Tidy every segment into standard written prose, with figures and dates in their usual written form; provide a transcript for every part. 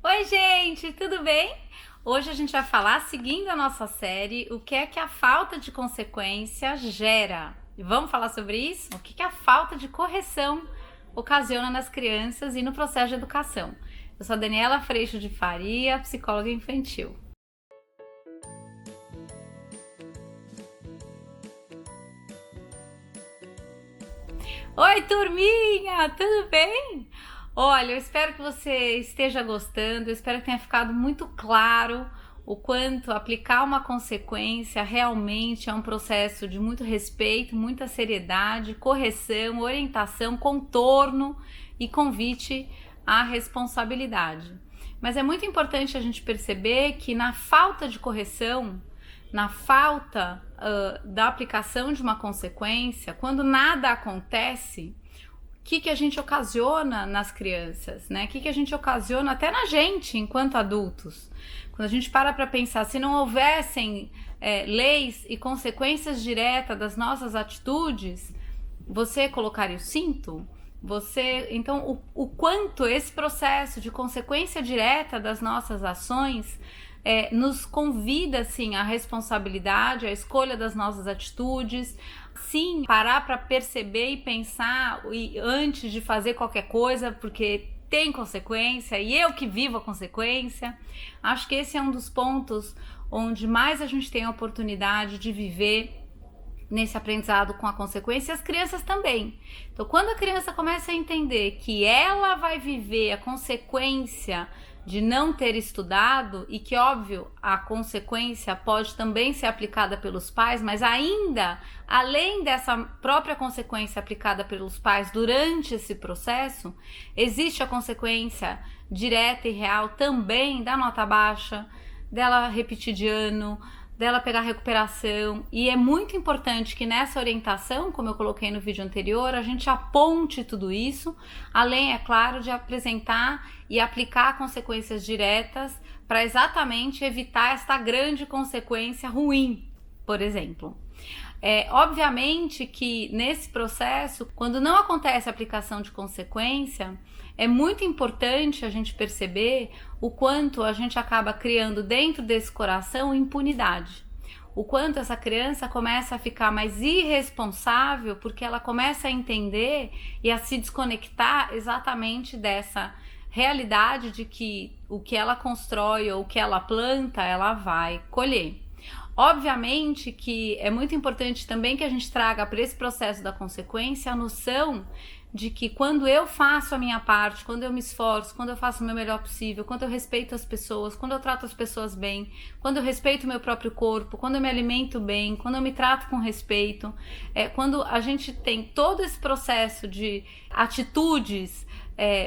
Oi, gente, tudo bem? Hoje a gente vai falar, seguindo a nossa série, o que é que a falta de consequência gera. E vamos falar sobre isso? O que é a falta de correção ocasiona nas crianças e no processo de educação. Eu sou a Daniela Freixo de Faria, psicóloga infantil. Oi, turminha, tudo bem? Olha, eu espero que você esteja gostando, eu espero que tenha ficado muito claro o quanto aplicar uma consequência realmente é um processo de muito respeito, muita seriedade, correção, orientação, contorno e convite à responsabilidade. Mas é muito importante a gente perceber que na falta de correção, na falta da aplicação de uma consequência, quando nada acontece, o que a gente ocasiona nas crianças, né? O que a gente ocasiona até na gente, enquanto adultos. Quando a gente para pensar, se não houvessem leis e consequências diretas das nossas atitudes, você colocaria o cinto? Então, o quanto esse processo de consequência direta das nossas ações nos convida, assim, à responsabilidade, à escolha das nossas atitudes, sim, parar para perceber e pensar antes de fazer qualquer coisa, porque tem consequência e eu que vivo a consequência. Acho que esse é um dos pontos onde mais a gente tem a oportunidade de viver nesse aprendizado com a consequência, e as crianças também. Então, quando a criança começa a entender que ela vai viver a consequência de não ter estudado, e que, óbvio, a consequência pode também ser aplicada pelos pais, mas ainda, além dessa própria consequência aplicada pelos pais durante esse processo, existe a consequência direta e real também da nota baixa, dela repetir de ano, dela pegar recuperação, e é muito importante que nessa orientação, como eu coloquei no vídeo anterior, a gente aponte tudo isso, além, é claro, de apresentar e aplicar consequências diretas para exatamente evitar esta grande consequência ruim, por exemplo. Obviamente que nesse processo, quando não acontece a aplicação de consequência, é muito importante a gente perceber o quanto a gente acaba criando dentro desse coração impunidade. O quanto essa criança começa a ficar mais irresponsável porque ela começa a entender e a se desconectar exatamente dessa realidade de que o que ela constrói ou o que ela planta, ela vai colher. Obviamente que é muito importante também que a gente traga para esse processo da consequência a noção de que quando eu faço a minha parte, quando eu me esforço, quando eu faço o meu melhor possível, quando eu respeito as pessoas, quando eu trato as pessoas bem, quando eu respeito o meu próprio corpo, quando eu me alimento bem, quando eu me trato com respeito, quando a gente tem todo esse processo de atitudes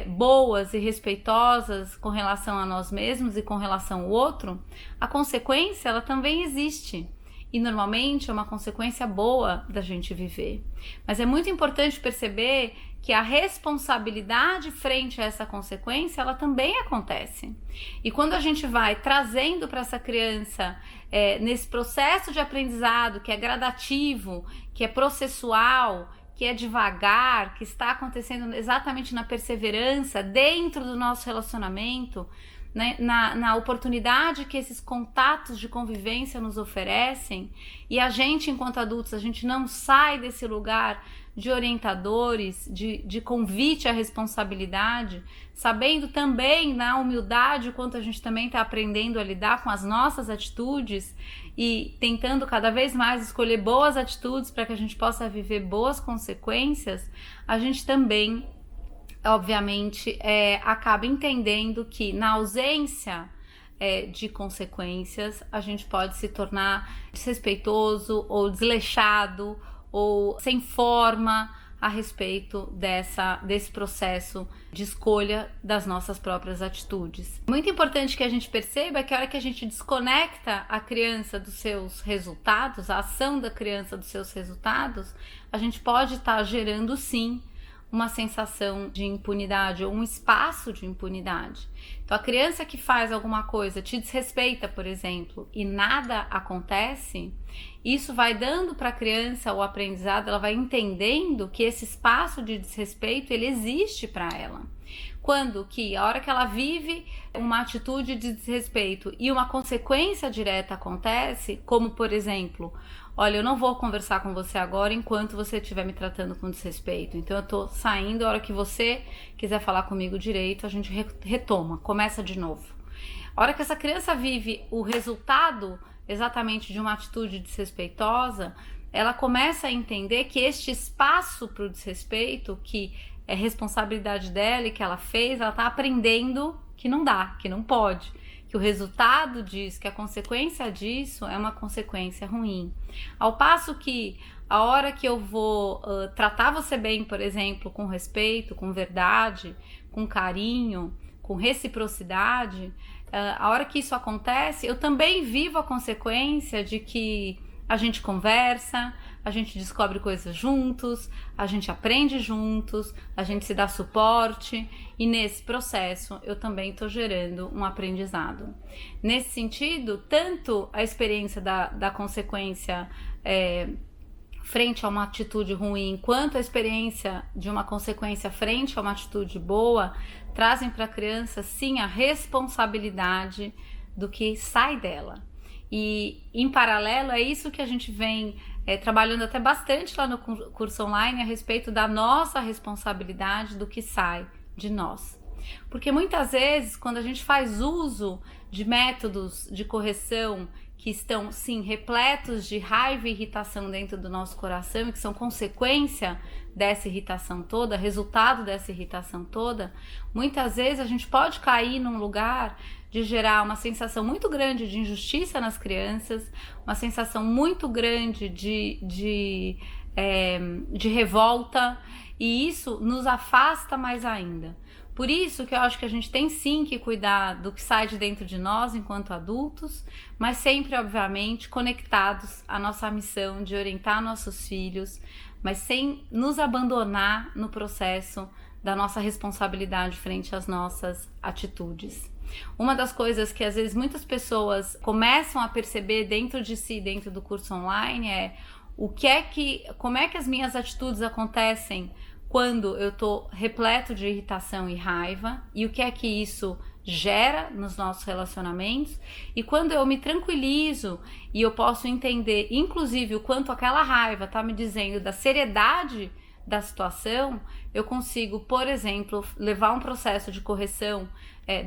boas e respeitosas com relação a nós mesmos e com relação ao outro, a consequência ela também existe. E normalmente é uma consequência boa da gente viver. Mas é muito importante perceber que a responsabilidade frente a essa consequência, ela também acontece. E quando a gente vai trazendo para essa criança, nesse processo de aprendizado que é gradativo, que é processual, que é devagar, que está acontecendo exatamente na perseverança dentro do nosso relacionamento, né, na oportunidade que esses contatos de convivência nos oferecem, e a gente, enquanto adultos, a gente não sai desse lugar de orientadores, de convite à responsabilidade, sabendo também na humildade o quanto a gente também está aprendendo a lidar com as nossas atitudes e tentando cada vez mais escolher boas atitudes para que a gente possa viver boas consequências, a gente também obviamente acaba entendendo que na ausência de consequências a gente pode se tornar desrespeitoso ou desleixado ou sem forma a respeito desse processo de escolha das nossas próprias atitudes. Muito importante que a gente perceba que a hora que a gente desconecta a criança dos seus resultados, a ação da criança dos seus resultados, a gente pode estar gerando sim uma sensação de impunidade ou um espaço de impunidade. Então a criança que faz alguma coisa, te desrespeita, por exemplo, e nada acontece, isso vai dando para a criança o aprendizado, ela vai entendendo que esse espaço de desrespeito ele existe para ela. Quando que a hora que ela vive uma atitude de desrespeito e uma consequência direta acontece, como por exemplo, olha, eu não vou conversar com você agora enquanto você estiver me tratando com desrespeito, então eu tô saindo, a hora que você quiser falar comigo direito, a gente retoma, começa de novo. A hora que essa criança vive o resultado exatamente de uma atitude desrespeitosa, ela começa a entender que este espaço para o desrespeito, que é responsabilidade dela e que ela fez, ela está aprendendo que não dá, que não pode, que o resultado disso, que a consequência disso é uma consequência ruim. Ao passo que a hora que eu vou tratar você bem, por exemplo, com respeito, com verdade, com carinho, com reciprocidade, a hora que isso acontece, eu também vivo a consequência de que a gente conversa, a gente descobre coisas juntos, a gente aprende juntos, a gente se dá suporte, e nesse processo eu também estou gerando um aprendizado. Nesse sentido, tanto a experiência da consequência frente a uma atitude ruim, quanto a experiência de uma consequência frente a uma atitude boa, trazem para a criança sim a responsabilidade do que sai dela. E em paralelo é isso que a gente vem trabalhando até bastante lá no curso online a respeito da nossa responsabilidade do que sai de nós. Porque muitas vezes quando a gente faz uso de métodos de correção que estão sim repletos de raiva e irritação dentro do nosso coração e que são consequência dessa irritação toda, resultado dessa irritação toda, muitas vezes a gente pode cair num lugar de gerar uma sensação muito grande de injustiça nas crianças, uma sensação muito grande de revolta, e isso nos afasta mais ainda. Por isso que eu acho que a gente tem sim que cuidar do que sai de dentro de nós enquanto adultos, mas sempre, obviamente, conectados à nossa missão de orientar nossos filhos, mas sem nos abandonar no processo da nossa responsabilidade frente às nossas atitudes. Uma das coisas que às vezes muitas pessoas começam a perceber dentro de si, dentro do curso online, é como é que as minhas atitudes acontecem quando eu estou repleto de irritação e raiva, e o que é que isso gera nos nossos relacionamentos, e quando eu me tranquilizo e eu posso entender, inclusive, o quanto aquela raiva está me dizendo da seriedade da situação, eu consigo, por exemplo, levar um processo de correção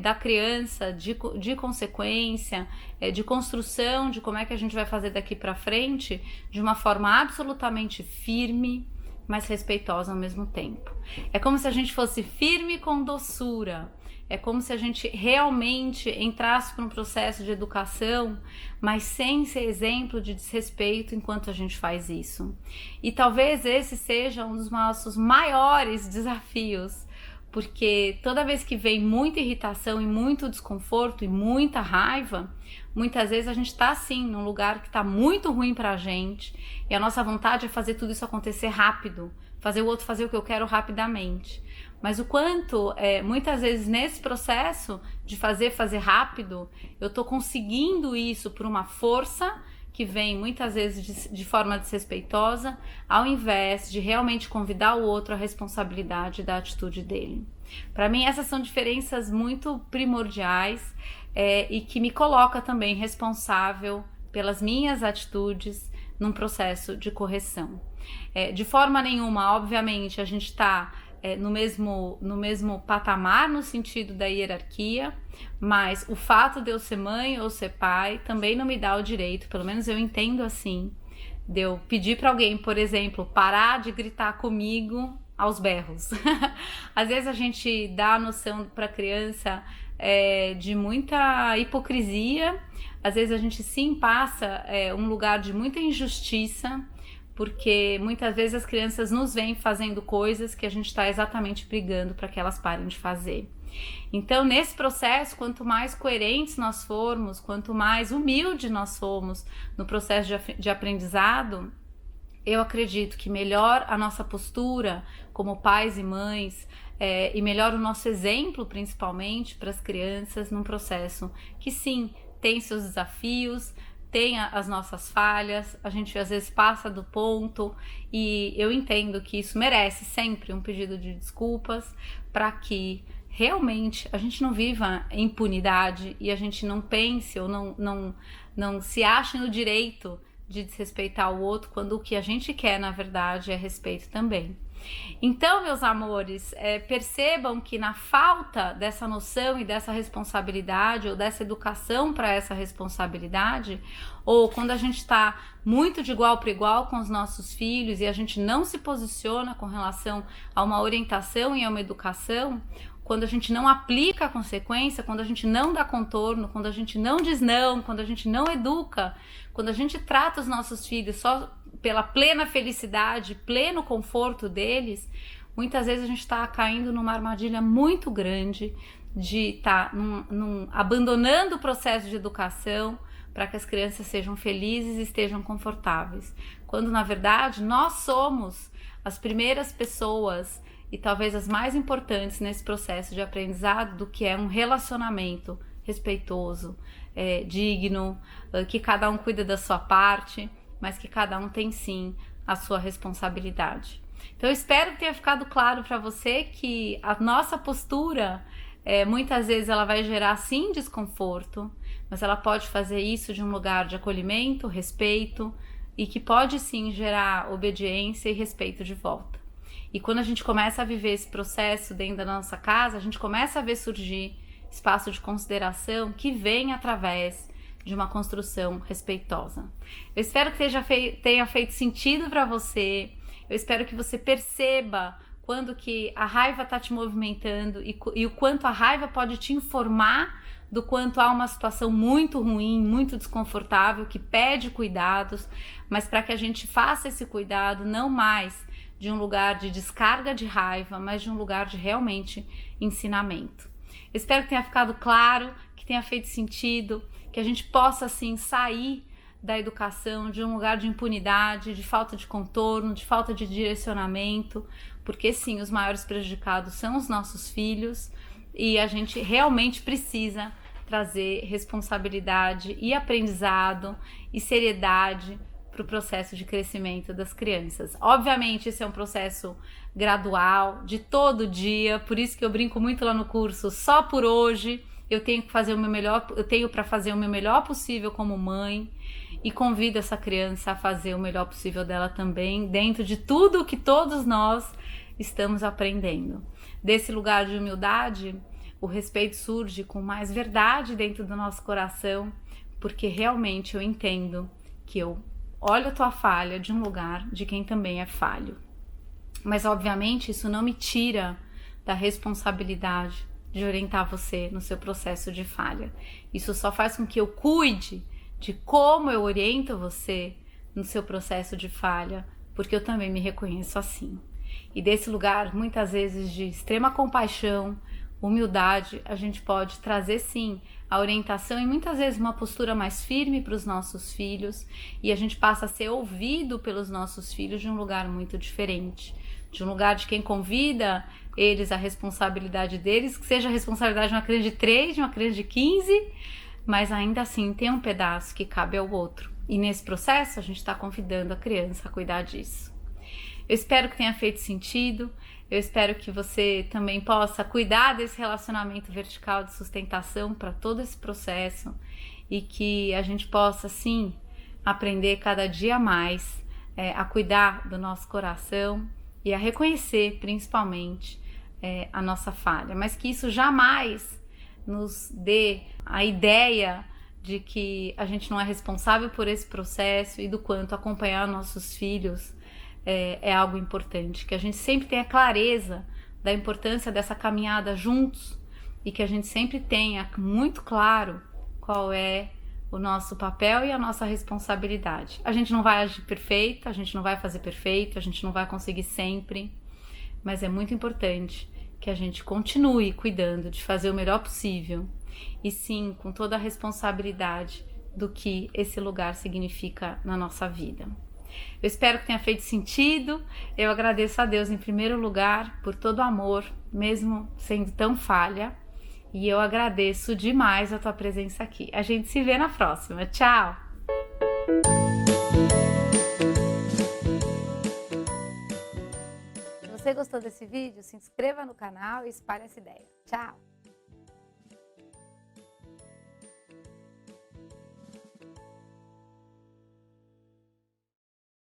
da criança, de consequência, de construção de como é que a gente vai fazer daqui para frente, de uma forma absolutamente firme, mas respeitosa ao mesmo tempo. É como se a gente fosse firme com doçura, é como se a gente realmente entrasse para um processo de educação, mas sem ser exemplo de desrespeito enquanto a gente faz isso. E talvez esse seja um dos nossos maiores desafios, porque toda vez que vem muita irritação e muito desconforto e muita raiva, muitas vezes a gente está assim, num lugar que está muito ruim pra gente, e a nossa vontade é fazer tudo isso acontecer rápido, fazer o outro fazer o que eu quero rapidamente. Mas o quanto, muitas vezes nesse processo de fazer rápido, eu estou conseguindo isso por uma força que vem muitas vezes de forma desrespeitosa, ao invés de realmente convidar o outro à responsabilidade da atitude dele. Para mim, essas são diferenças muito primordiais e que me coloca também responsável pelas minhas atitudes num processo de correção. De forma nenhuma, obviamente, a gente está no mesmo patamar no sentido da hierarquia, mas o fato de eu ser mãe ou ser pai também não me dá o direito, pelo menos eu entendo assim, de eu pedir para alguém, por exemplo, parar de gritar comigo aos berros. Às vezes a gente dá a noção para a criança de muita hipocrisia, às vezes a gente sim passa um lugar de muita injustiça, porque muitas vezes as crianças nos veem fazendo coisas que a gente está exatamente brigando para que elas parem de fazer. Então, nesse processo, quanto mais coerentes nós formos, quanto mais humildes nós formos no processo de aprendizado, eu acredito que melhor a nossa postura como pais e mães, e melhor o nosso exemplo, principalmente, para as crianças num processo que sim, tem seus desafios, tem as nossas falhas, a gente às vezes passa do ponto, e eu entendo que isso merece sempre um pedido de desculpas, para que realmente a gente não viva em impunidade e a gente não pense ou não se ache no direito de desrespeitar o outro, quando o que a gente quer, na verdade, é respeito também. Então, meus amores, percebam que na falta dessa noção e dessa responsabilidade, ou dessa educação para essa responsabilidade, ou quando a gente está muito de igual para igual com os nossos filhos e a gente não se posiciona com relação a uma orientação e a uma educação, quando a gente não aplica a consequência, quando a gente não dá contorno, quando a gente não diz não, quando a gente não educa, quando a gente trata os nossos filhos só pela plena felicidade, pleno conforto deles, muitas vezes a gente está caindo numa armadilha muito grande de estar abandonando o processo de educação para que as crianças sejam felizes e estejam confortáveis. Quando, na verdade, nós somos as primeiras pessoas e talvez as mais importantes nesse processo de aprendizado do que é um relacionamento respeitoso, digno, que cada um cuida da sua parte, mas que cada um tem sim a sua responsabilidade. Então eu espero que tenha ficado claro para você que a nossa postura, muitas vezes ela vai gerar sim desconforto, mas ela pode fazer isso de um lugar de acolhimento, respeito, e que pode sim gerar obediência e respeito de volta. E quando a gente começa a viver esse processo dentro da nossa casa, a gente começa a ver surgir espaço de consideração que vem através de uma construção respeitosa. Eu espero que tenha feito sentido para você. Eu espero que você perceba quando que a raiva está te movimentando e o quanto a raiva pode te informar do quanto há uma situação muito ruim, muito desconfortável, que pede cuidados, mas para que a gente faça esse cuidado não mais de um lugar de descarga de raiva, mas de um lugar de realmente ensinamento. Eu espero que tenha ficado claro, que tenha feito sentido, que a gente possa assim sair da educação de um lugar de impunidade, de falta de contorno, de falta de direcionamento, porque sim, os maiores prejudicados são os nossos filhos e a gente realmente precisa trazer responsabilidade e aprendizado e seriedade para o processo de crescimento das crianças. Obviamente, esse é um processo gradual, de todo dia, por isso que eu brinco muito lá no curso, só por hoje eu tenho que fazer o meu melhor, eu tenho para fazer o meu melhor possível como mãe, e convido essa criança a fazer o melhor possível dela também, dentro de tudo que todos nós estamos aprendendo. Desse lugar de humildade, o respeito surge com mais verdade dentro do nosso coração, porque realmente eu entendo que eu olho a tua falha de um lugar de quem também é falho. Mas obviamente isso não me tira da responsabilidade de orientar você no seu processo de falha. Isso só faz com que eu cuide de como eu oriento você no seu processo de falha, porque eu também me reconheço assim. E desse lugar, muitas vezes de extrema compaixão, humildade, a gente pode trazer sim a orientação e muitas vezes uma postura mais firme para os nossos filhos, e a gente passa a ser ouvido pelos nossos filhos de um lugar muito diferente, de um lugar de quem convida eles a responsabilidade deles, que seja a responsabilidade de uma criança de 3, de uma criança de 15, mas ainda assim tem um pedaço que cabe ao outro, e nesse processo a gente está convidando a criança a cuidar disso. Eu espero que tenha feito sentido. Eu espero que você também possa cuidar desse relacionamento vertical de sustentação para todo esse processo e que a gente possa, sim, aprender cada dia mais a cuidar do nosso coração e a reconhecer, principalmente, a nossa falha. Mas que isso jamais nos dê a ideia de que a gente não é responsável por esse processo e do quanto acompanhar nossos filhos é algo importante, que a gente sempre tenha clareza da importância dessa caminhada juntos e que a gente sempre tenha muito claro qual é o nosso papel e a nossa responsabilidade. A gente não vai agir perfeito, a gente não vai fazer perfeito, a gente não vai conseguir sempre, mas é muito importante que a gente continue cuidando de fazer o melhor possível e sim, com toda a responsabilidade do que esse lugar significa na nossa vida. Eu espero que tenha feito sentido. Eu agradeço a Deus em primeiro lugar por todo o amor, mesmo sendo tão falha, e eu agradeço demais a tua presença aqui. A gente se vê na próxima. Tchau! Se você gostou desse vídeo, se inscreva no canal e espalhe essa ideia. Tchau!